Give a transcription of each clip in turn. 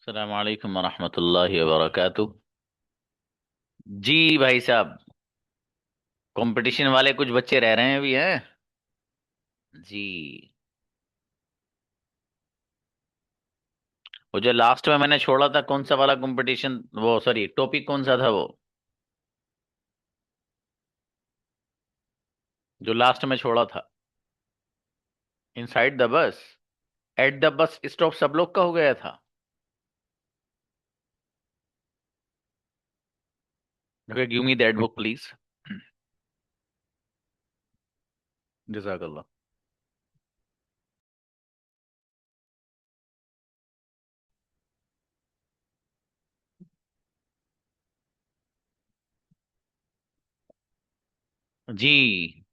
अस्सलाम वालेकुम वरहमतुल्लाहि वबरकातुह। जी भाई साहब, कंपटीशन वाले कुछ बच्चे रह रहे हैं अभी हैं। जी, वो जो लास्ट में मैंने छोड़ा था कौन सा वाला कंपटीशन, वो सॉरी टॉपिक कौन सा था वो जो लास्ट में छोड़ा था? Inside the bus, at the bus stop सब लोग का हो गया था। Okay, give me that book please. जज़ाकल्लाह। जी,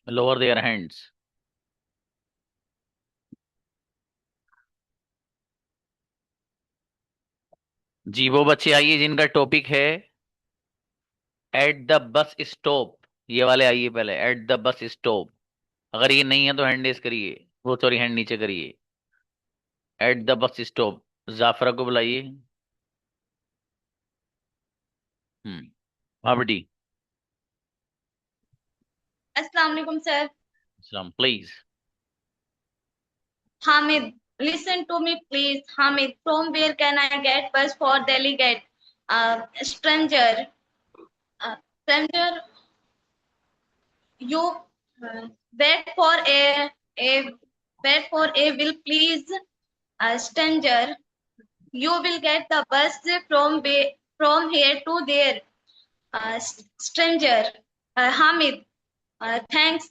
लोअर देयर हैंड्स। जी, वो बच्चे आइए जिनका टॉपिक है एट द बस स्टॉप। ये वाले आइए पहले, एट द बस स्टॉप। अगर ये नहीं है तो हैंड रेस करिए, वो सॉरी हैंड नीचे करिए। Eight the bus stop. Jofra को बुलाइए। हाँ बेटी। अस्सलाम वालेकुम सर। सलाम please. Hamid, listen to me please. Hamid, from where can I get bus for delegate? Stranger, uh, stranger, you uh, wait for a wait for a will please. Stranger, you will get the bus from here to there. Stranger, Hamid, thanks.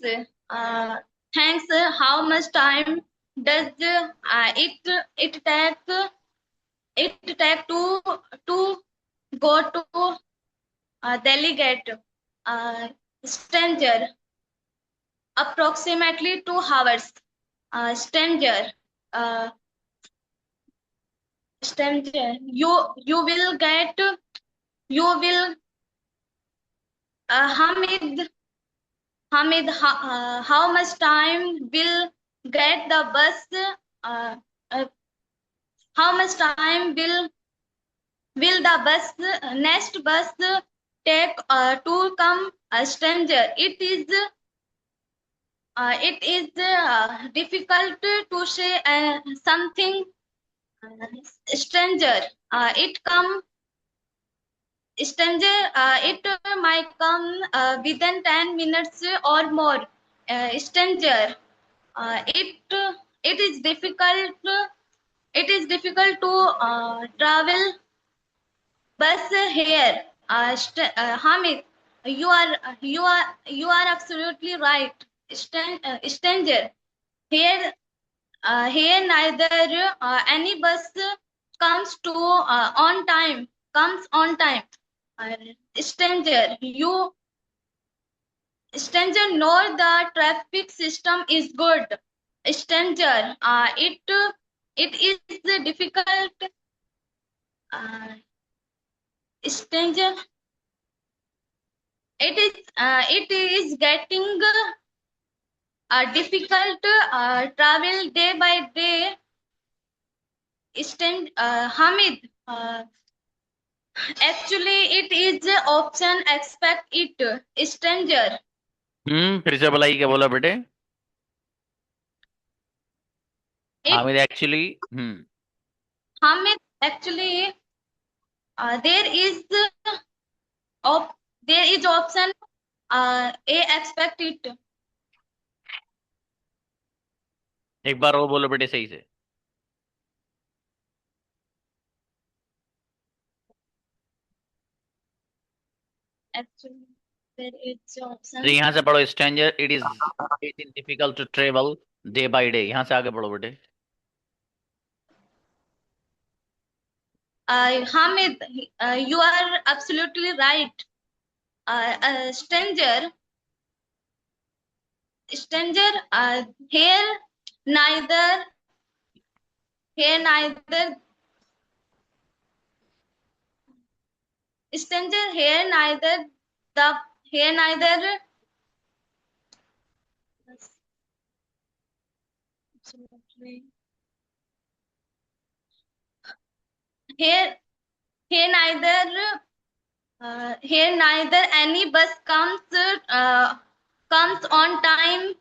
Uh, thanks. How much time does it take to go to delegate? Stranger, approximately 2 hours. Stranger, uh, stranger, you will get you will Hamid. How much time will get the bus? Uh, uh, how much time will the next bus take to come? A stranger. It is difficult to say something. Stranger. It come stranger. It might come within 10 minutes or more. Stranger. It is difficult. It is difficult to travel bus here. Hamid, you are absolutely right. Stranger, here here neither any bus comes to on time. Comes on time. Uh, stranger, you stranger know the traffic system is good. Stranger, it is difficult. Uh, stranger, it is getting difficult travel day by day. Hamid, actually it is option expect it. Stranger, फिर से बुलाइए, क्या बोला बेटे? it Hamid actually. Hmm. Hamid actually there is op there is option a expect it. एक बार और बोलो बेटे सही से। Actually there is अरे option. यहाँ से पढ़ो, stranger it is difficult to travel day by day. यहाँ से आगे पढ़ो बेटे। Hamid, you are absolutely right. Stranger, here neither neither stranger the here neither here here neither here neither any bus comes on time.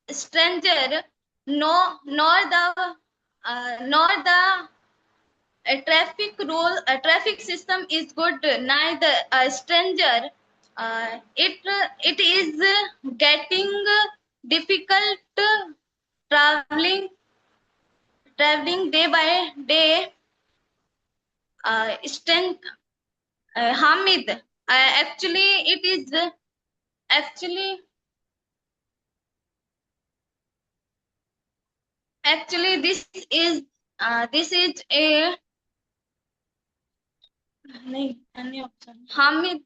Stranger, no, nor the traffic system is good. Neither a stranger. It is getting difficult traveling day by day. Strength, Hamid. It is actually actually this is a नहीं any option. Hamid,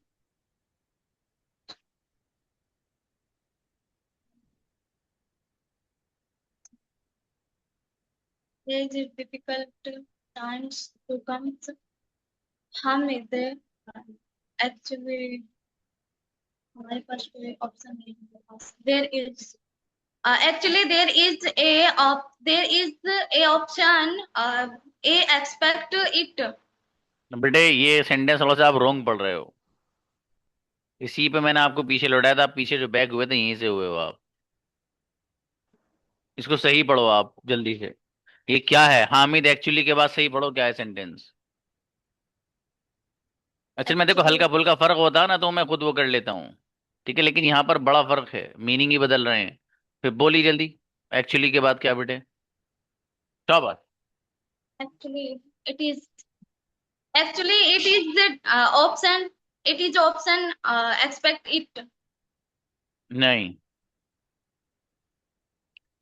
there is a difficult times to come. Hamid, actually हमारे पास कोई option नहीं है. There is a option. A expect it. बेटे ये sentence थोड़ा सा आप रोंग पढ़ रहे हो। इसी पे मैंने आपको पीछे लौटाया था, आप पीछे जो बैग हुए थे यहीं से हुए हो आप। इसको सही पढ़ो आप जल्दी से। ये क्या है, हामिद एक्चुअली के बाद सही पढ़ो क्या है सेंटेंस। अच्छा मैं देखो Actually, हल्का फुल्का फर्क होता ना तो मैं खुद वो कर लेता हूँ, ठीक है, लेकिन यहाँ पर बड़ा फर्क है, मीनिंग ही बदल रहे हैं। फिर बोली जल्दी, एक्चुअली के बाद क्या बेटे, क्या बात। actually, it is it is the option. It is option. Expect it. नहीं,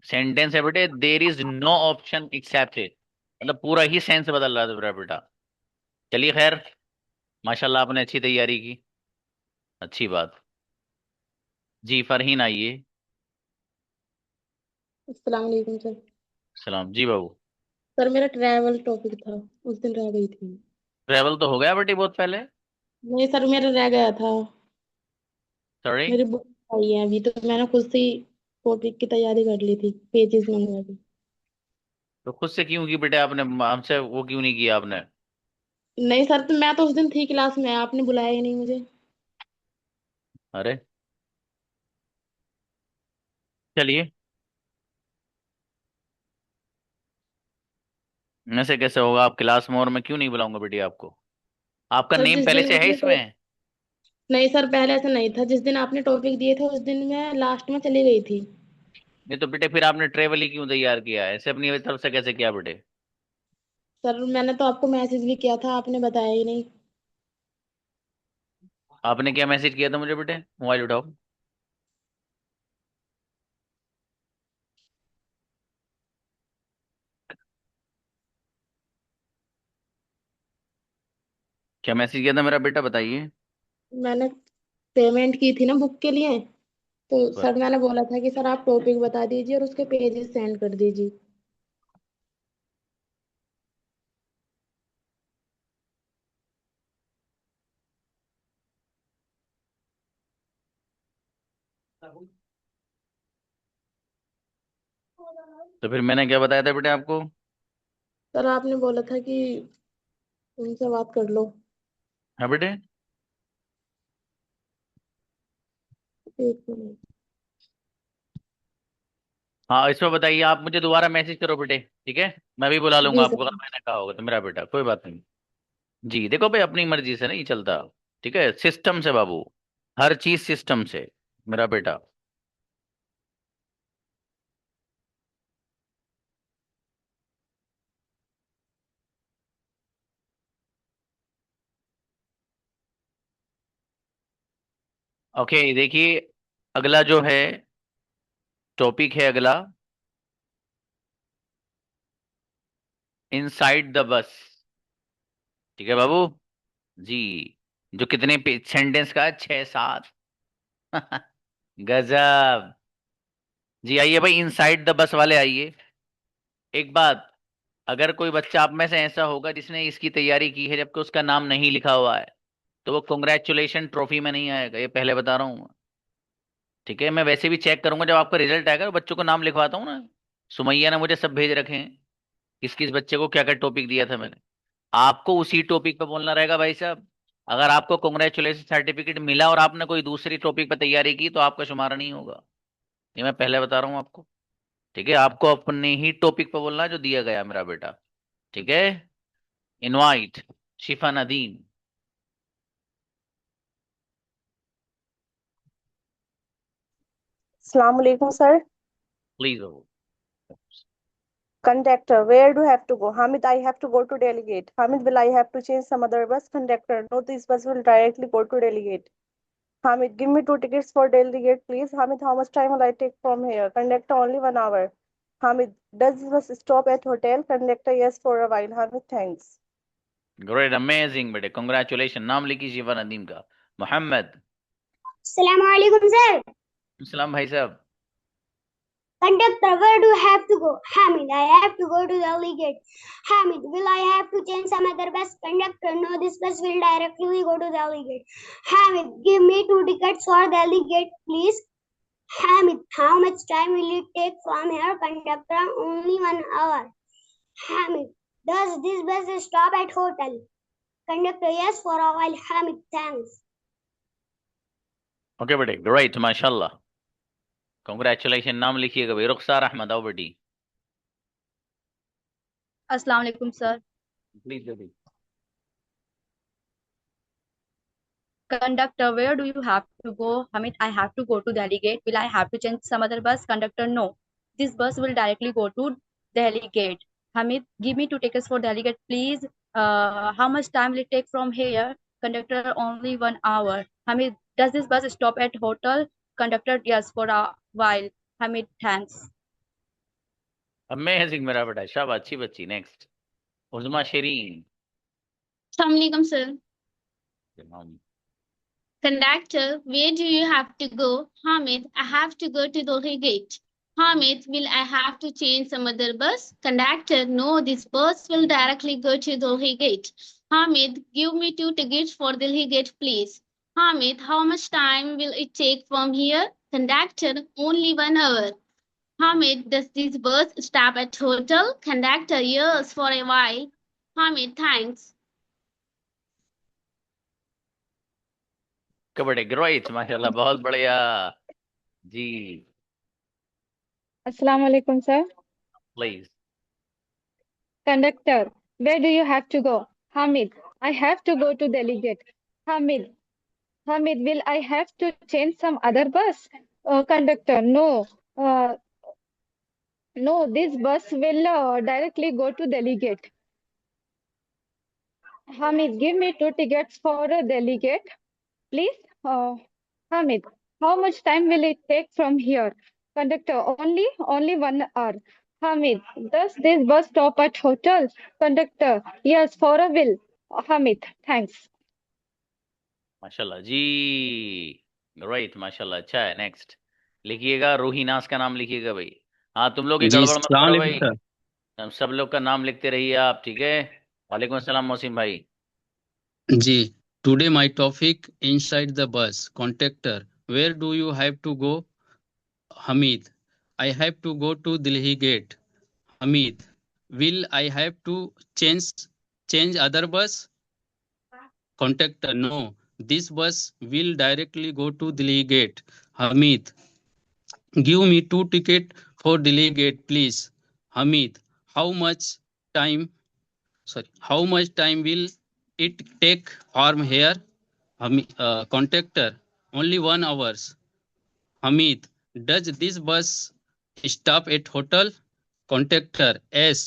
सेंटेंस है बेटे, there is no option accepted, मतलब पूरा ही सेंस बदल रहा था मेरा बेटा। चलिए खैर, माशाल्लाह आपने अच्छी तैयारी की, अच्छी बात। जी फरहीन आइए। अस्सलाम वालेकुम सर। सलाम जी बाबू। सर मेरा ट्रैवल टॉपिक था, उस दिन रह गई थी। ट्रेवल तो हो गया बेटे बहुत पहले। नहीं सर, मेरा रह गया था। सॉरी। मेरी बुक आई है अभी, तो मैंने खुद से टॉपिक की तैयारी कर ली थी, पेजेस मंगवा के। तो खुद से क्यों की बेटे आपने, हमसे वो क्यों नहीं किया आपने। नहीं सर, तो मैं तो उस दिन थी क्लास में, आपने बुलाया ही नहीं मुझे। अरे चलिए, ऐसे कैसे होगा, आप क्लास में और मैं क्यों नहीं बुलाऊंगा बेटी आपको। आपका सर नेम जिस पहले दिन से है आपने इसमें। नहीं सर, पहले ऐसा नहीं था। जिस दिन आपने टॉपिक दिए थे उस दिन मैं लास्ट में चली गई थी। नहीं तो बेटे फिर आपने ट्रेवल ही क्यों तैयार किया है, ऐसे अपनी तरफ से कैसे किया बेटे। सर मैंने तो आपको मैसेज भी किया था, आपने बताया ही नहीं। आपने क्या मैसेज किया था मुझे बेटे, मोबाइल उठाओ। क्या मैसेज किया था मेरा बेटा बताइए। मैंने पेमेंट की थी ना बुक के लिए, तो बस। सर मैंने बोला था कि सर आप टॉपिक बता दीजिए और उसके पेजेस सेंड कर दीजिए। तो फिर मैंने क्या बताया था बेटे आपको। सर आपने बोला था कि उनसे बात कर लो। हाँ बेटे। एक मिनट। हाँ इसमें बताइए, आप मुझे दोबारा मैसेज करो बेटे, ठीक है, मैं भी बुला लूंगा जी आपको सर। अगर मैंने कहा होगा तो, मेरा बेटा कोई बात नहीं। जी देखो भाई, अपनी मर्जी से नहीं चलता, ठीक है, सिस्टम से बाबू, हर चीज सिस्टम से, मेरा बेटा। ओके देखिए, अगला जो है टॉपिक है अगला, इनसाइड द बस, ठीक है बाबू। जी, जो कितने सेंटेंस का है, 6 7। गजब। जी आइए भाई, इनसाइड द बस वाले आइए। एक बात, अगर कोई बच्चा आप में से ऐसा होगा जिसने इसकी तैयारी की है जबकि उसका नाम नहीं लिखा हुआ है, तो वो कॉन्ग्रेचुलेशन ट्रॉफी में नहीं आएगा, ये पहले बता रहा हूँ मैं। ठीक है, मैं वैसे भी चेक करूंगा जब आपका रिजल्ट आएगा तो बच्चों को नाम लिखवाता हूँ ना। सुमैया ने मुझे सब भेज रखे हैं, किस किस बच्चे को क्या क्या टॉपिक दिया था मैंने। आपको उसी टॉपिक पे बोलना रहेगा भाई साहब। अगर आपको कांग्रेचुलेशन सर्टिफिकेट मिला और आपने कोई दूसरी टॉपिक पे तैयारी की तो आपका शुमार नहीं होगा। ये मैं पहले बता रहा हूँ आपको। ठीक है, आपको अपने ही टॉपिक पे बोलना है जो दिया गया मेरा बेटा। ठीक है। Invite Shifa Nadeem. Assalamu alaikum, sir. Please. Conductor, where do I have to go? Hamid, I have to go to delegate. Hamid, will I have to change some other bus? Conductor, no, this bus will directly go to delegate. Hamid, give me two tickets for delegate, please. Hamid, how much time will I take from here? Conductor, only 1 hour. Hamid, does this bus stop at hotel? Conductor, yes, for a while. Hamid, thanks. Great, amazing बेटे, congratulation. नाम लिखी शिफा नदीम का। Mohammad. Assalamualaikum, sir. सलाम भाई साहब। Conductor, where do I have to go? Hamid, I have to go to Delhi Gate. Hamid, will I have to change some other bus? Conductor, no, this bus will directly go to Delhi Gate. Hamid, give me two tickets for Delhi Gate, please. Hamid, how much time will it take from here? Conductor, only 1 hour. Hamid, does this bus stop at hotel? Conductor, yes, for a while. Hamid, thanks. Okay बेटे, great, माशाल्लाह, congratulation. नाम लिखिएगा भाई। रुखसार अहमद, आओ बेटी। अस्सलाम वालेकुम sir. Please बेटी। Conductor, where do you have to go? Hamid, I have to go to Delhi Gate. Will I have to change some other bus? Conductor, no. This bus will directly go to Delhi Gate. Hamid, give me two tickets for Delhi Gate, please. How much time will it take from here? Conductor, only 1 hour. Hamid, does this bus stop at hotel? Conductor, yes, for a while. Hamid, thanks. Amazing मेरा बेटा, शाबाश, अच्छी बच्ची। Next उज़मा Shareen. Assalamualaikum, sir. Conductor, where do you have to go? Hamid, I have to go to Dolhi Gate. Hamid, will I have to change some other bus? Conductor, no, this bus will directly go to Dolhi Gate. Hamid, give me two tickets for Delhi Gate, please. Hamid, how much time will it take from here? Conductor, only 1 hour. Hamid, does this bus stop at hotel? Conductor, yes, for a while. Hamid, thanks. Kabaddi, great, माशाल्लाह, बहुत बढ़िया जी। Assalamu alaikum, sir. Please. Conductor, where do you have to go? Hamid, I have to go to Delhi Gate. Hamid, will I have to change some other bus? Conductor, no. No, this bus will directly go to Delhi Gate. Hamid, give me two tickets for Delhi Gate, please. Hamid, how much time will it take from here? Conductor, only 1 hour. Hamid, does this bus stop at hotel? Conductor, yes, for a will. Hamid, thanks. माशाल्लाह जी, great, माशाल्लाह, अच्छा है। Next लिखिएगा, रूहीनास का नाम लिखिएगा भाई। हाँ, तुम लोग ये जी, गड़बड़ मत सलाम करो अलैकुम भाई, सर। हम सब लोग का नाम लिखते रहिए आप। ठीक है। वालेकुम अस्सलाम मोहसिन भाई। जी, today my topic inside the bus. Contractor, where do you have to go? Hamid, I have to go to Delhi gate. Hamid, will I have to change other bus? Contractor, no, this bus will directly go to Delhi gate. Hamid, give me two ticket for Delhi gate, please. Hamid, how much time how much time will it take from here? Contractor, only 1 hour. Hamid, does this bus stop at hotel? Contractor, yes,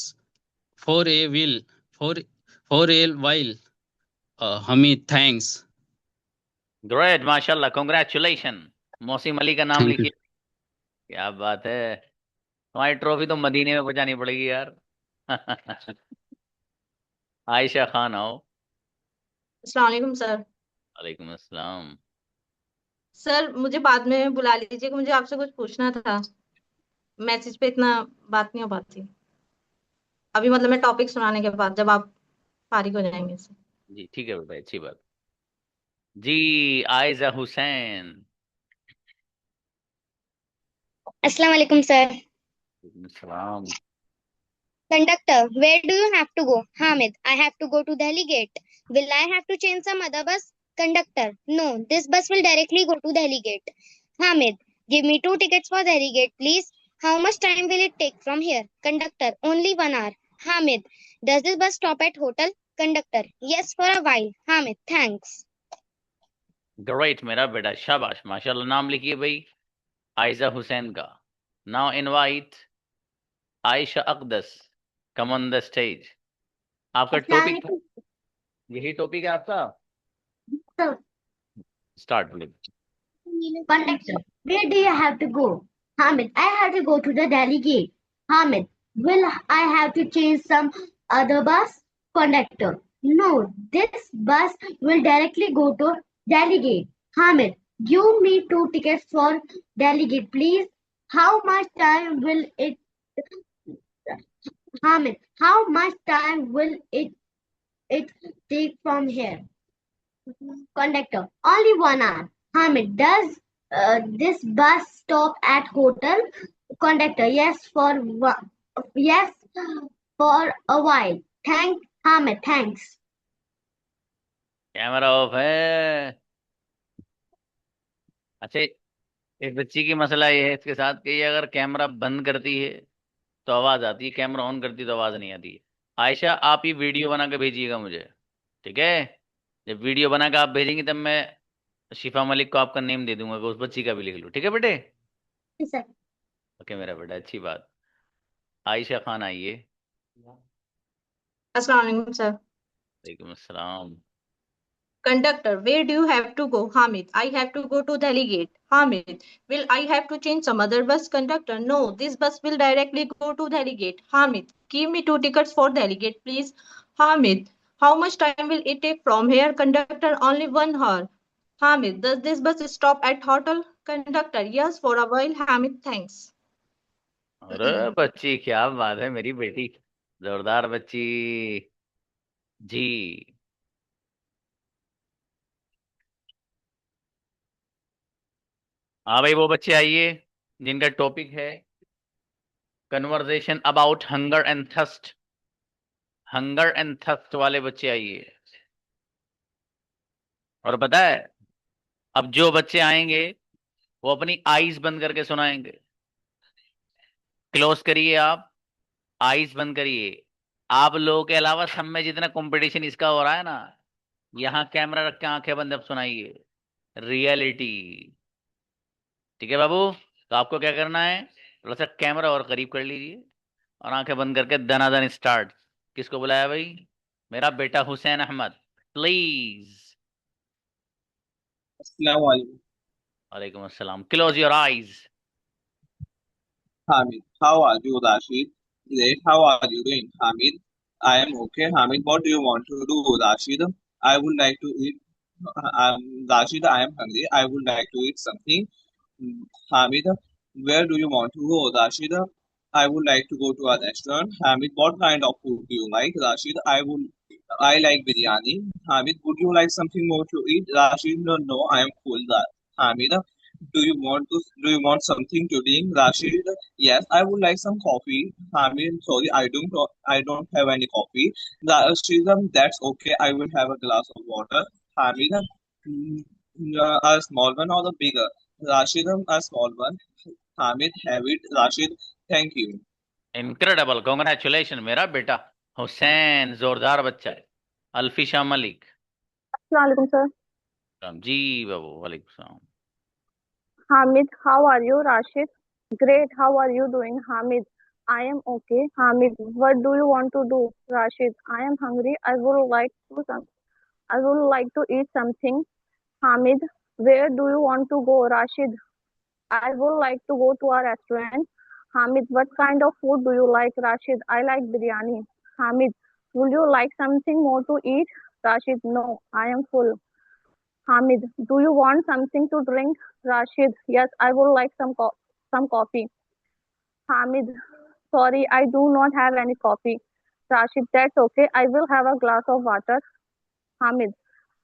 for a will, for a while. Hamid, thanks. Great, माशाल्लाह, congratulation. मौसिम Ali का नाम Thank you. लिखिए। क्या बात है, तुम्हारी trophy तो मदीने में पहुंचानी पड़ेगी यार। आयशा खान, आओ। अस्सलाम वालेकुम सर। वालेकुम अस्सलाम। सर मुझे बाद में बुला लीजिएगा, मुझे आपसे कुछ पूछना था। मैसेज पे इतना बात नहीं हो पाती। अभी मतलब मैं टॉपिक सुनाने के बाद जब आप फारिग हो जाएंगे सर। जी ठीक है बेटा, अच्छी बात जी। Aiza Hussain. Assalamualaikum, sir. Salam. Conductor, where do you have to go? Hamid, I have to go to Delhi Gate. Will I have to change some other bus? Conductor, no, this bus will directly go to Delhi Gate. Hamid, give me 2 tickets for Delhi Gate, please. How much time will it take from here? Conductor, only 1 hour. Hamid, does this bus stop at hotel? Conductor, yes, for a while. Hamid, thanks. Great, मेरा बेटा, शाबाश, माशाल्लाह. नाम लिखिए भाई, आयजा हुसैन का. Now invite Aisha Aqdas. Come on the stage. आपका topic, यही टॉपिक है आपका. Start please. Conductor, where do you have to go? Hamid, I have to go to the Delhi Gate. Hamid, will I have to change some other bus? Conductor, no, this bus will directly go to Delhi Gate. Hamid, give me 2 tickets for Delhi Gate, please. How much time will it? Hamid, how much time will it take from here? Conductor, only 1 hour. Hamid, does this bus stop at hotel? Conductor, yes, for a while. Hamid, thanks. Camera off है. अच्छा, एक बच्ची की मसला ये है इसके साथ कि ये अगर कैमरा बंद करती है तो आवाज आती है, कैमरा ऑन करती है तो आवाज नहीं आती है. आयशा, आप ही वीडियो बना के भेजिएगा मुझे, ठीक है? जब वीडियो बना के आप भेजेंगे तब मैं शिफा मलिक को आपका नेम दे दूंगा कि उस बच्ची का भी लिख लो, ठीक है बेटे? सर. ओके मेरा बेटा, अच्छी बात. आयशा खान आइए. अस्सलाम वालेकुम सर. वालेकुम अस्सलाम. Conductor, where do you have to go? Hamid, I have to go to Delhi Gate. Hamid, will I have to change some other bus? Conductor, no, this bus will directly go to Delhi Gate. Hamid, give me 2 tickets for Delhi Gate, please. Hamid, how much time will it take from here? Conductor, only 1 hour. Hamid, does this bus stop at hotel? Conductor, yes, for a while. Hamid, thanks. अरे बच्ची, क्या बात है मेरी बेटी, जोरदार बच्ची जी. हाँ भाई, वो बच्चे आइए जिनका टॉपिक है conversation about hunger and thirst. Hunger and thirst वाले बच्चे आइए. और पता है, अब जो बच्चे आएंगे वो अपनी आईज बंद करके सुनाएंगे. क्लोज करिए आप, आईज बंद करिए. आप लोगों के अलावा सब में जितना कंपटीशन इसका हो रहा है ना, यहाँ कैमरा रख के आंखें बंद अब सुनाइए रियलिटी. ठीक है बाबू? तो आपको क्या करना है, थोड़ा सा कैमरा और करीब कर लीजिए और आंखें बंद करके दनादन स्टार्ट. किसको बुलाया भाई? मेरा बेटा हुसैन अहमद, प्लीज. अस्सलाम वालेकुम. वालेकुम अस्सलाम. Close your eyes. Hamid, how are you, Rashid? Great, how are you doing, Hamid? I am okay. Hamid, what do you want to do, Rashid? I would like to eat. Rashid, I am hungry. I would like to eat something. Hamid, where do you want to go, Rashid? I would like to go to a restaurant. Hamid, what kind of food do you like, Rashid? I like biryani. Hamid, would you like something more to eat? Rashid, no, no, I am full. Hamid, do you want something to drink? Rashid, yes, I would like some coffee. Hamid, sorry, I don't have any coffee. Rashid, that's okay. I will have a glass of water. Hamid, mm, a small one or a bigger? Rashid, a small one. Hamid, have it. Rashid, thank you. Incredible, congratulation मेरा बेटा हुसैन, जोरदार बच्चा है. अल्फिशा Malik. Assalamualaikum, sir. जी बाबू, वालेकुम सलाम. Hamid, how are you, Rashid? Great, how are you doing, Hamid? I am okay. Hamid, what do you want to do? Rashid, I am hungry. I would like to eat something. Hamid, where do you want to go? Rashid, I would like to go to a restaurant. Hamid, what kind of food do you like? Rashid, I like biryani. Hamid, would you like something more to eat? Rashid, no, I am full. Hamid, do you want something to drink? Rashid, yes, I would like some coffee. Hamid, sorry, I do not have any coffee. Rashid, that's okay. I will have a glass of water. Hamid,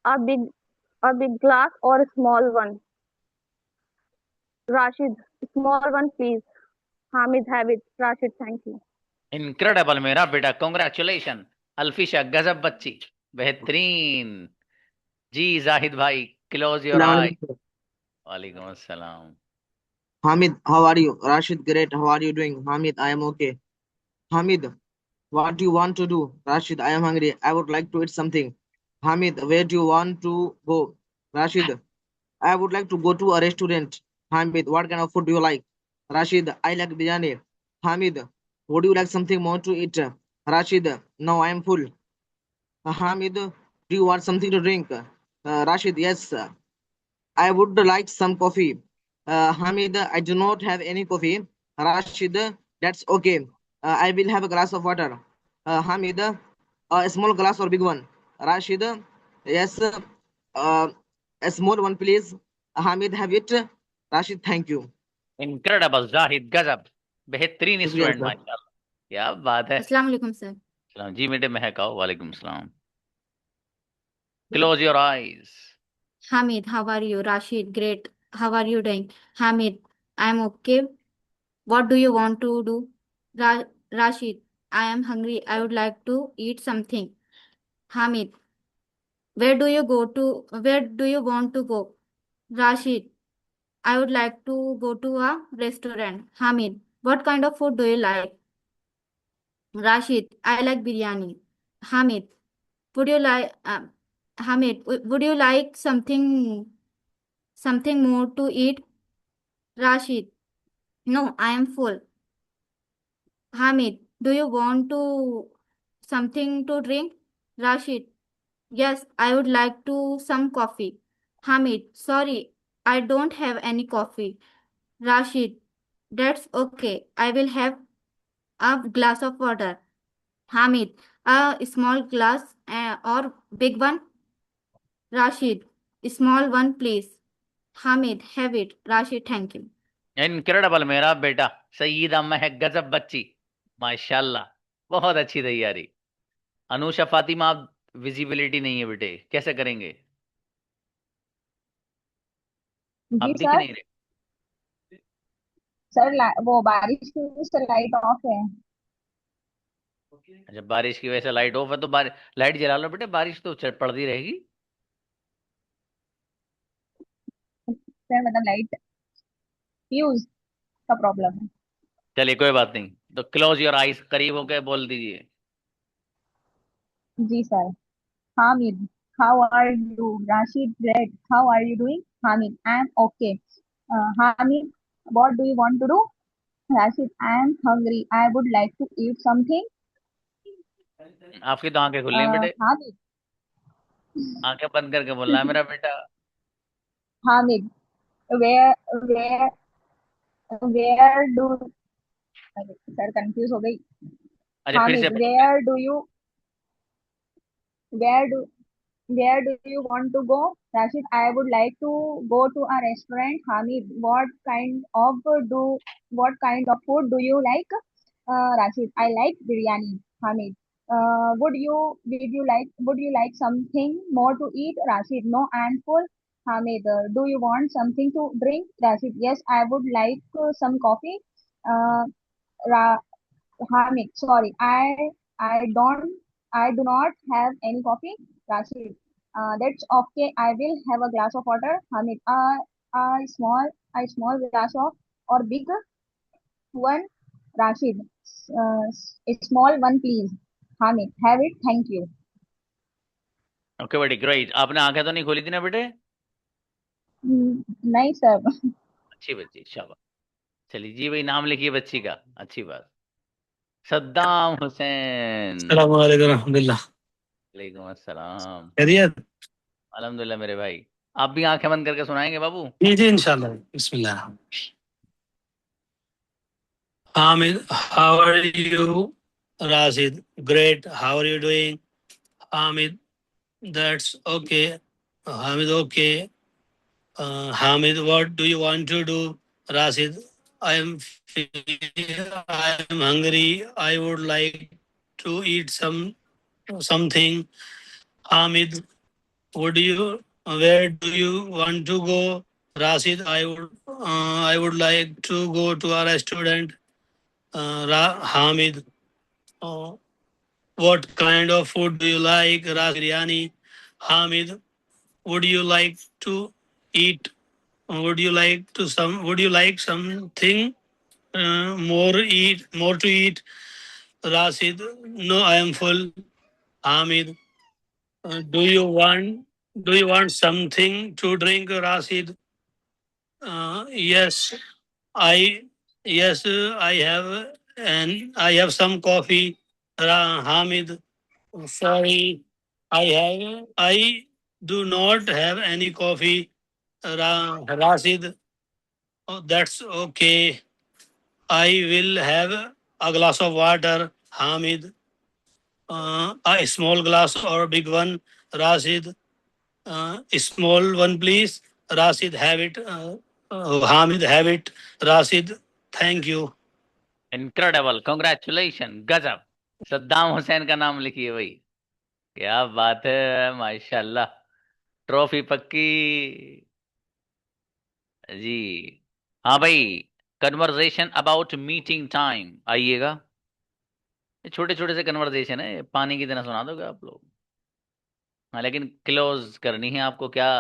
a big glass or a small one? Rashid, small one, please. Hamid, have it. Rashid, thank you. Incredible मेरा बेटा, congratulation. अल्फिशा गजब बच्ची, बेहतरीन। जी जाहिद भाई, close your I. Assalamualaikum. वालेकुम अस्सलाम। Hamid, how are you? Rashid, great. How are you doing? Hamid, I am okay. Hamid, what do you want to do? Rashid, I am hungry. I would like to eat something. Hamid, where do you want to go? Rashid, I would like to go to a restaurant. Hamid, what kind of food do you like? Rashid, I like biryani. Hamid, would you like something more to eat? Rashid, no, I am full. Hamid, do you want something to drink? Rashid, yes, I would like some coffee. Hamid, I do not have any coffee. Rashid, that's okay. I will have a glass of water. Hamid, a small glass or big one? Rashid, yes, a small one, please. Hamid, have it. Rashid, thank you. Incredible Zahid, गजब, बेहतरीन शुक्रिया student sir. माशाल्लाह, क्या बात है। अस्सलाम वालेकुम sir. सलाम जी बेटे, महक आओ। वालेकुम सलाम। Close your eyes. Hamid, how are you? Rashid, great. How are you doing? Hamid, I'm okay. What do you want to do? Rashid, I am hungry. I would like to eat something. Hamid, where do you want to go? Rashid, I would like to go to a restaurant. Hamid, what kind of food do you like? Rashid, I like biryani. Hamid, would you like would you like something more to eat? Rashid, no, I am full. Hamid, do you want to something to drink? Rashid, yes, I would like to some coffee. Hamid, sorry, I don't have any coffee. Rashid, that's okay. I will have a glass of water. Hamid, a small glass or big one? Rashid, small one, please. Hamid, have it. Rashid, thank you. Incredible मेरा बेटा, सईदा महक गजब बच्ची, माशाल्लाह, बहुत अच्छी तैयारी। अनुषा फातिमा, आप visibility नहीं है बेटे, कैसे करेंगे? जी आप दिख सर। नहीं रहे। सर वो बारिश की वजह से लाइट ऑफ है। अच्छा, बारिश की वजह से लाइट ऑफ है तो लाइट जला लो बेटे, बारिश तो पड़ती रहेगी। सर मतलब लाइट फ्यूज का प्रॉब्लम है। चलिए कोई बात नहीं, तो क्लोज योर आईज, करीब होकर बोल दीजिए। जी sir. Hamid, how are you? Rashid, great. How are you doing? Hamid, I am okay. Hamid, what do you want to do? Rashid, I am hungry. I would like to eat something. आपकी तो आंखें खुल रही बेटे, Hamid, आंखें बंद करके बोलना है मेरा बेटा। Hamid, where do sir confuse हो गई। अच्छा फिर से Hamid, बोलिए। where do you want to go? Rashid, I would like to go to a restaurant. Hamid, what kind of food do you like? Rashid, I like biryani. Hamid, would you like something more to eat? Rashid, no, I am full. Hamid, do you want something to drink? Rashid, yes, I would like some coffee. Uh, Ra- Hamid, sorry, I don't I do not have any coffee. Rashid, that's okay. I will have a glass of water. Hamid, a small glass of or big one. Rashid, a small one, please. Hamid, have it. Thank you. Okay बेटी, great. आपने आंखें तो नहीं खोली थी ना बेटे? नहीं सर। अच्छी बच्ची, शाबाश। चलिए जी भाई, नाम लिखिए बच्ची का, अच्छी बात। सद्दाम हुसैन। वालेकुम अस्सलाम। खैरियत? अल्हम्दुलिल्लाह मेरे भाई। आप भी आंखें बंद करके सुनाएंगे बाबू? जी जी इंशाल्लाह। बिस्मिल्लाह। Hamid, how are you? Rashid, great. How are you doing? Hamid, that's okay. Hamid, okay. Hamid, what do you want to do? Rashid, I am hungry. I would like to eat something. Hamid, where do you want to go? Rashid, I would like to go to a restaurant. Hamid, what kind of food do you like? Rasid, biryani. Hamid, would you like to eat? Would you like something more to eat? Rasid, no, I am full. Hamid, do you want something to drink? Rasid, yes, I I have, and I have some coffee. Hamid, sorry, I do not have any coffee. Rasid, oh, that's okay. I will have a glass of water. Hamid, a small glass or big one? Rasid, small one, please. Rasid, have it. Hamid, have it. Rasid, thank you. Incredible, congratulation, गजब। सद्दाम हुसैन का नाम लिखिए भाई। क्या बात है, माशाल्लाह। Trophy पक्की जी। हाँ भाई, कन्वर्सेशन अबाउट मीटिंग टाइम आइएगा। छोटे छोटे से कन्वर्सेशन है, पानी की तरह सुना दोगे आप लोग। हाँ, लेकिन क्लोज करनी है आपको। क्या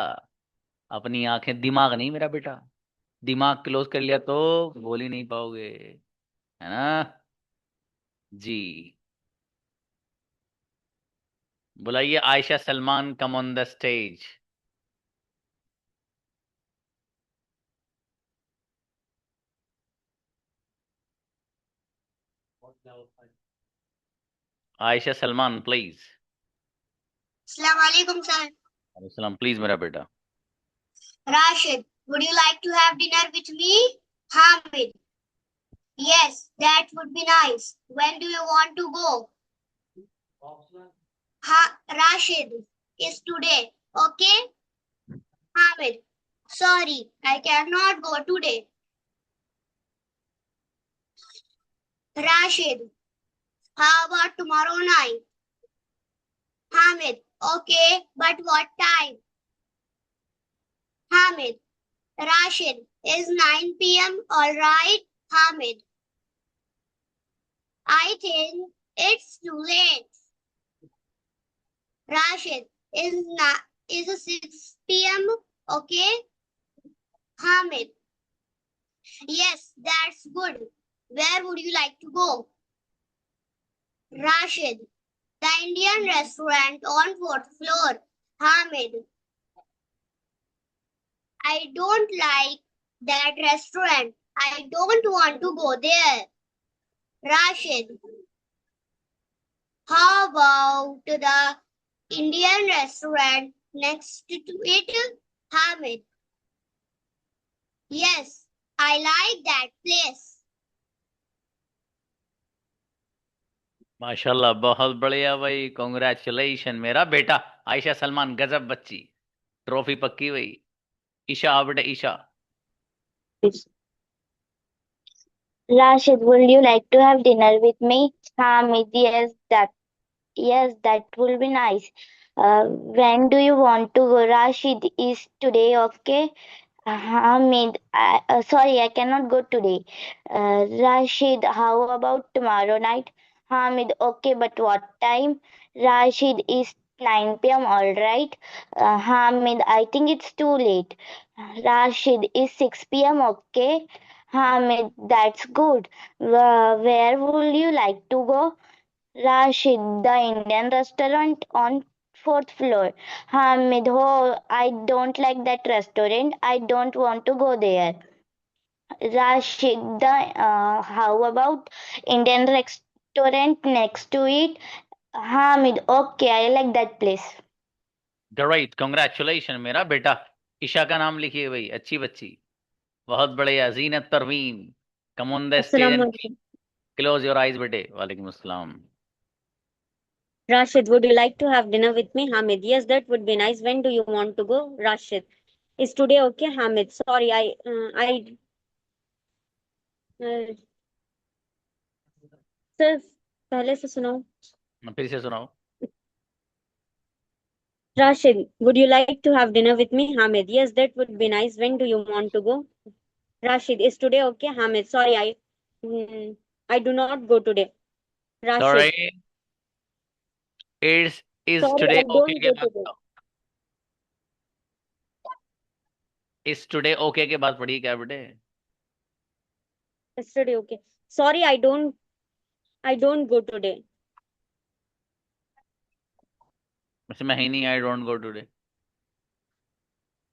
अपनी आंखें, दिमाग नहीं मेरा बेटा। दिमाग क्लोज कर लिया तो बोल ही नहीं पाओगे, है ना जी। बुलाइए आयशा सलमान, कम on the stage. Ayesha Salman please. Assalamualaikum, sir. सलाम प्लीज मेरा बेटा। Rashid, would you like to have dinner with me? Hamid, yes, that would be nice. When do you want to go? Rashid, is today, okay? Hamid, sorry, I cannot go today. Rashid, how about tomorrow night? Hamid, okay, but what time? Hamid, Rashid, is 9 p.m. all right? Hamid, I think it's too late. Rashid, is 6 p.m. okay? Hamid, yes, that's good. Where would you like to go? Rashid, the Indian restaurant on 4th floor. Hamid, I don't like that restaurant. I don't want to go there. Rashid, how about the Indian restaurant next to it? Hamid, yes, I like that place. माशाल्लाह, बहुत बढ़िया भाई, congratulation मेरा बेटा। आयशा सलमान गजब बच्ची, trophy पक्की भाई। ईशा आओ बेटा, Isha. Rashid, would you like to have dinner with me? Hamid, yes, that will be nice. When do you want to go? Rashid, is today okay? Hamid, sorry, I cannot go today. Rashid, how about tomorrow night? Hamid, okay, but what time? Rashid, is 9 p.m. all right? Hamid, I think it's too late. Rashid, is 6 p.m. okay? Hamid, that's good. Where would you like to go? Rashid, the Indian restaurant on 4th floor. Hamid, oh, I don't like that restaurant. I don't want to go there. Rashid, how about Indian restaurant next to it? Hamid, okay, I like that place. Great, congratulation मेरा बेटा। ईशा का नाम लिखिए भाई, अच्छी बच्ची, बहुत बढ़िया। Zeenat Parveen, come on the stage and close your eyes बेटे। वालेकुम अस्सलाम। Rashid, would you like to have dinner with me? Hamid, yes, that would be nice. When do you want to go? Rashid, is today okay? Hamid, sorry, sir, पहले से सुनाओ। फिर से सुनाओ। Rashid, would you like to have dinner with me? Hamid, yes, that would be nice. When do you want to go? Rashid, is today okay? Hamid, sorry, I do not go today. Rashid. Sorry. Is Sorry, today I okay don't के go बाद today. इस today okay के बाद पढ़ी क्या बेटे? Yesterday, okay. Sorry, I don't go today. वैसे मैं ही नहीं, I don't go today.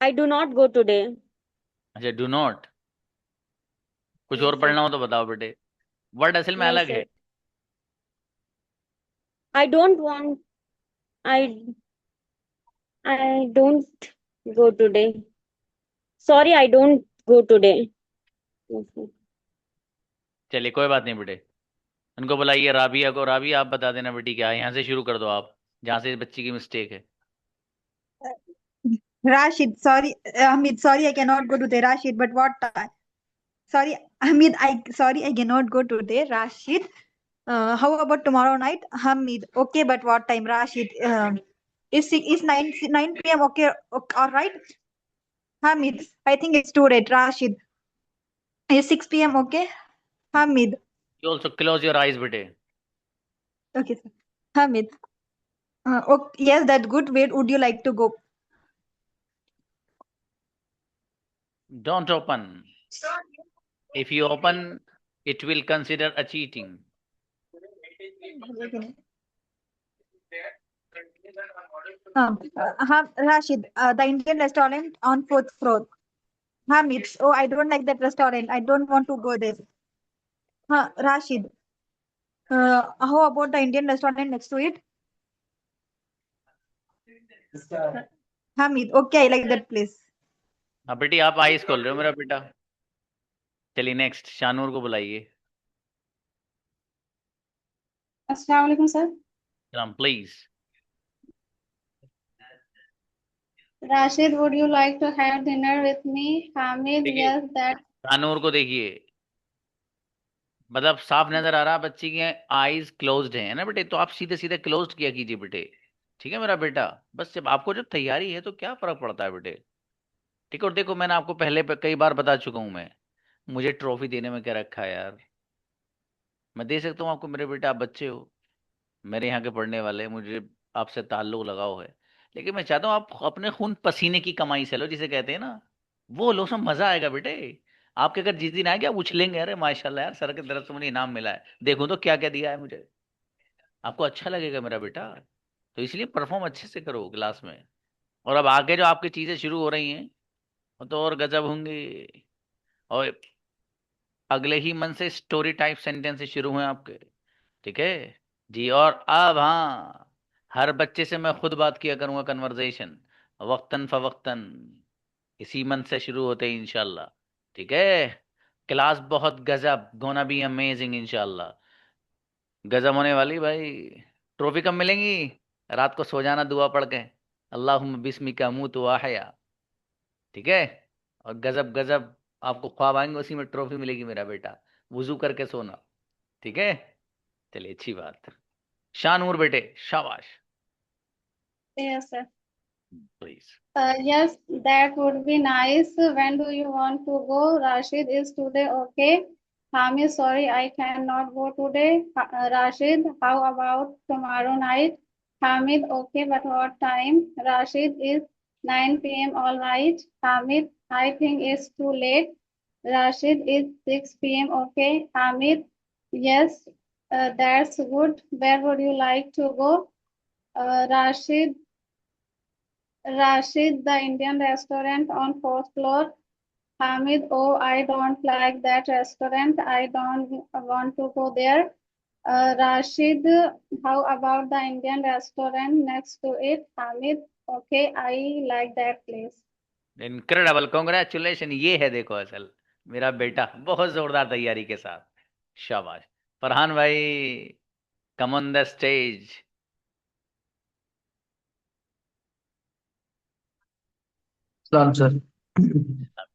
I do not go today. अच्छा, डू नॉट। कुछ Yes, और sir. पढ़ना हो तो बताओ बेटे, वर्ड असल में No, अलग sir. है। I don't want. I don't go today. Sorry, I don't go today. Yes, sir. चलिए कोई बात नहीं बेटे, उनको बुलाइए राबिया को। राबिया आप बता देना बेटी क्या है, यहाँ से शुरू कर दो आप, जहाँ से बच्ची की मिस्टेक है। Rashid, sorry, Hamid, sorry, I cannot go today. Rashid, but what time? Sorry, Hamid, sorry, I cannot go today. Rashid, how about tomorrow night? Hamid, okay, but what time? Rashid, is 9 p.m. okay? All right. Hamid, I think it's too late. Rashid, is 6 p.m. okay? Hamid, You also close your eyes बेटे। okay, sir. Hamid, okay, yes, that's good. Where would you like to go? Don't open. If you open, it will consider a cheating. Rashid, the Indian restaurant on 4th floor. Hamid, oh, I don't like that restaurant. I don't want to go there. Rashid, how about the Indian restaurant next to it? Hamid, okay, I like that place. हाँ बेटी, आप ice खोल रहे हो मेरा बेटा। चलिए next, Shanur को बुलाइए। अस्सलाम वालेकुम सर। सलाम please. Rashid, would you like to have dinner with me? Hamid, देखिए yes, that. शानूर को देखिए, मतलब साफ नजर आ रहा बच्ची की आईज क्लोज्ड है ना बेटे, तो आप सीधे सीधे क्लोज्ड किया कीजिए बेटे। ठीक है मेरा बेटा, बस जब आपको जब तैयारी है तो क्या फर्क पड़ता है बेटे। ठीक है, और देखो मैंने आपको पहले कई बार बता चुका हूं मैं, मुझे ट्रॉफी देने में क्या रखा है यार। मैं दे सकता हूँ आपको मेरे बेटे, आप बच्चे हो, मेरे यहाँ के पढ़ने वाले, मुझे आपसे ताल्लुक लगाव है, लेकिन मैं चाहता हूँ आप अपने खून पसीने की कमाई से लो, जिसे कहते हैं ना, वो लो, उसमें मजा आएगा बेटे। आपके अगर जिस दिन आएगा आप उछलेंगे, अरे माशाल्लाह यार सर की तरफ से मुझे इनाम मिला है, देखो तो क्या क्या दिया है मुझे। आपको अच्छा लगेगा मेरा बेटा, तो इसलिए परफॉर्म अच्छे से करो क्लास में। और अब आगे जो आपकी चीजें शुरू हो रही हैं वो तो और गजब होंगी। और अगले ही मन से स्टोरी टाइप सेंटेंस शुरू हुए आपके। ठीक है जी। और अब हाँ, हर बच्चे से मैं खुद बात किया करूंगा, कन्वर्जेशन वक्तन फवक्तन, इसी मन से शुरू होते हैं इंशाल्लाह। ठीक है, क्लास बहुत गजब, गोना बी अमेजिंग इंशाल्लाह, गजब होने वाली भाई। ट्रॉफी कब मिलेंगी? रात को सो जाना दुआ पढ़ के, अल्लाहुम्मा बिस्मिका अमूतु व अहया। ठीक है, और गजब गजब आपको ख्वाब आएंगे, उसी में ट्रॉफी मिलेगी मेरा बेटा, वुजू करके सोना। ठीक है, चलिए अच्छी बात। शानूर बेटे शाबाश, Yes, sir. Please. Yes, that would be nice. When do you want to go? Rashid, is today okay? Hamid, sorry, I cannot go today. Rashid, how about tomorrow night? Hamid, okay, but what time? Rashid, is 9 p.m. all right? Hamid, I think it's too late. Rashid, is 6 p.m. okay? Hamid, yes, that's good. Where would you like to go? Rashid, the Indian restaurant on 4th floor. Hamid, oh, I don't like that restaurant. I don't want to go there. Rashid, how about the Indian restaurant next to it? Hamid, okay, I like that place. Incredible, congratulation. ये है देखो असल मेरा बेटा, बहुत जोरदार तैयारी के साथ, शाबाश। फरहान भाई, कम on the stage. Salam, sir.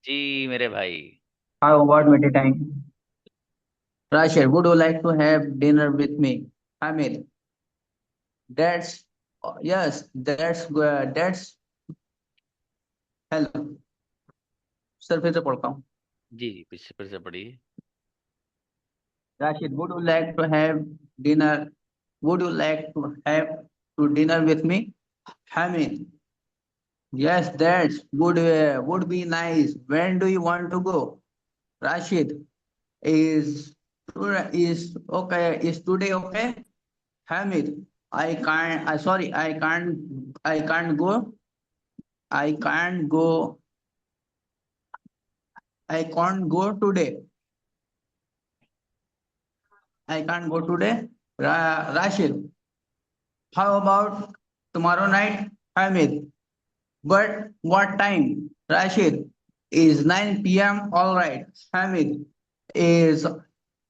जी मेरे भाई। How about me time? Rashid, would you like to have dinner with me? Hamid, that's yes, that's hello. Sir फिर से पढ़ता हूँ। जी जी, फिर से पढ़िए। Rashid, would you like to have dinner? Would you like to have to dinner with me? Hamid, yes, that's would be nice. When do you want to go? Rashid, is okay. Is today okay? Hamid, I can't. I sorry, I can't. I can't go. I can't go. I can't go today. I can't go today. Rashid, how about tomorrow night? Hamid, but what time? Rashid, is 9 p.m. all right? Hamid, is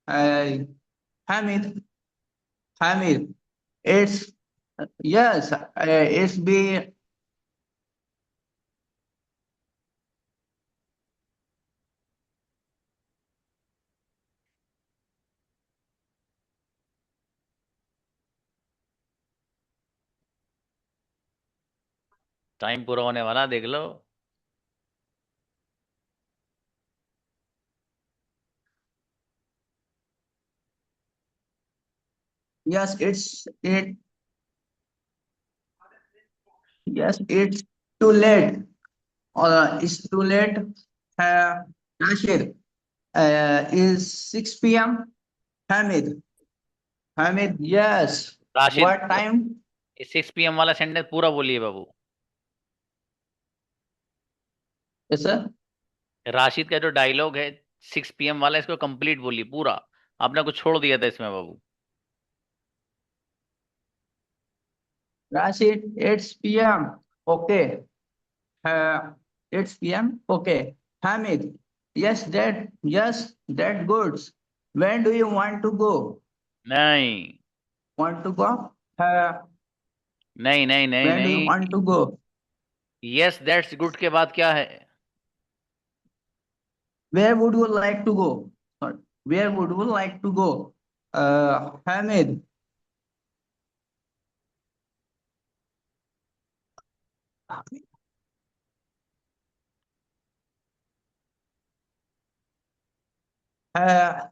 Hamid, Hamid, it's yes, it's be time पूरा होने वाला, देख लो। yes, it's too late. It's too late. Rashid, is 6 p.m. Hamid, Hamid, yes. Rashid, What time? 6 PM वाला sentence पूरा बोलिए बाबू। Yes, sir. Rashid का जो dialogue है 6 PM वाला, इसको कंप्लीट बोलिए पूरा। आपने कुछ छोड़ दिया था इसमें बाबू। Rashid, it's p.m. Okay. It's p.m. Okay. Hamid, yes, that good. When do you want to go? नहीं Want to go? Uh, नहीं नहीं नहीं when do you नहीं, want to go? Yes that's good के बाद क्या है? Where would you like to go? Sorry. Where would you like to go? Hamid. Uh,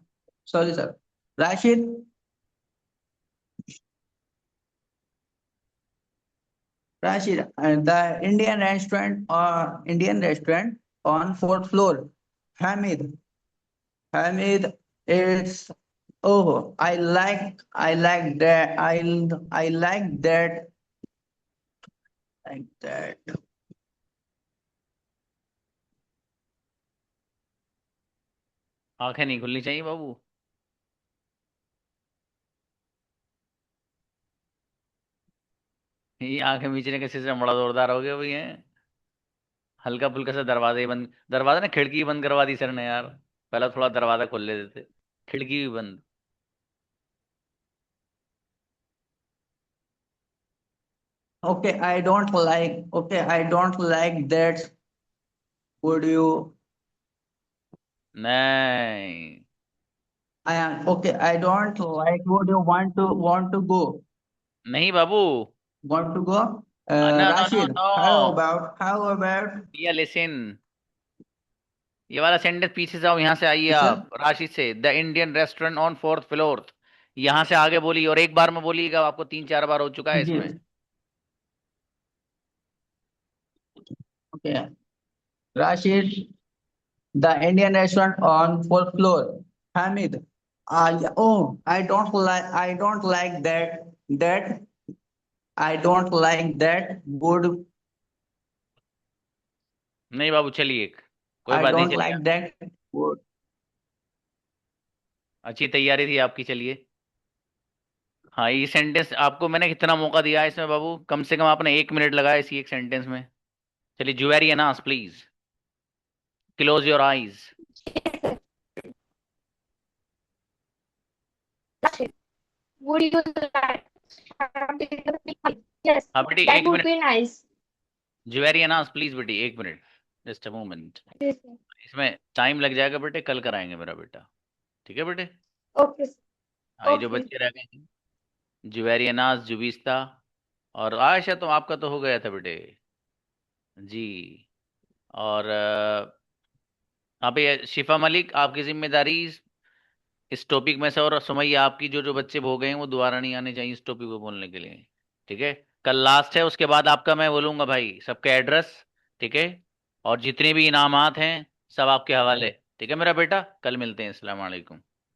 sorry, sir. Rashid. Rashid, the Indian restaurant on fourth floor. Hamid. Hamid, it's oh, I like that. I like that. Like that. आंखें नहीं खुलनी चाहिए बाबू। ये आंखें मीचने के सिलसिले में बड़ा जोरदार हो गया भाई हैं। हल्का फुल्का सा दरवाजा ना, खिड़की बंद करवा दी सर ने यार। पहला थोड़ा दरवाजा खोल लेते थे, खिड़की भी बंद। Okay, I don't like that. Would you? नहीं I am okay. I don't like. Would you want to go? नहीं बाबू। Want to go? No no no Rashid, no, how about? या लिसन, ये वाला सेंटेंस पीछे से आओ, यहाँ से आइए Yes, sir. आप। राशि से the Indian restaurant on fourth floor, यहाँ से आगे बोलिए और एक बार में बोलिएगा। आपको 3-4 बार हो चुका है इसमें। Yes. Okay. Rashid, the Indian restaurant on fourth floor. Hamid, oh, I don't like that. I don't like that. Good. नहीं बाबू, चलिए कोई I बात नहीं, don't चलिए। like that. Good. अच्छी तैयारी थी आपकी, चलिए। हाँ, ये सेंटेंस आपको मैंने कितना मौका दिया है इसमें बाबू? कम से कम आपने 1 मिनट लगाया इसी एक सेंटेंस में। चलिए Juveri Anas please close your eyes. Would you like have dinner with me? Yes, हाँ बेटी that 1 would minute. be nice. Juveri Anas please बेटी 1 minute, just a moment. Yes, sir. इसमें टाइम लग जाएगा बेटे, कल कराएंगे मेरा बेटा, ठीक है बेटे? Okay, sir. हाँ, ये जो Okay. बच्चे रह गए हैं, जुवेरी अनास, जुबिस्ता और आयशा, तो आपका तो हो गया था बेटे जी। और आप ये शिफा मलिक, आपकी जिम्मेदारी इस टॉपिक में से। और सुमैया, आपकी जो जो बच्चे भो गए हैं वो दोबारा नहीं आने चाहिए इस टॉपिक को बोलने के लिए। ठीक है, कल लास्ट है, उसके बाद आपका मैं बोलूंगा भाई सबका एड्रेस। ठीक है, और जितने भी इनामात हैं सब आपके हवाले। ठीक है मेरा बेटा, कल मिलते हैं। अस्सलाम वालेकुम।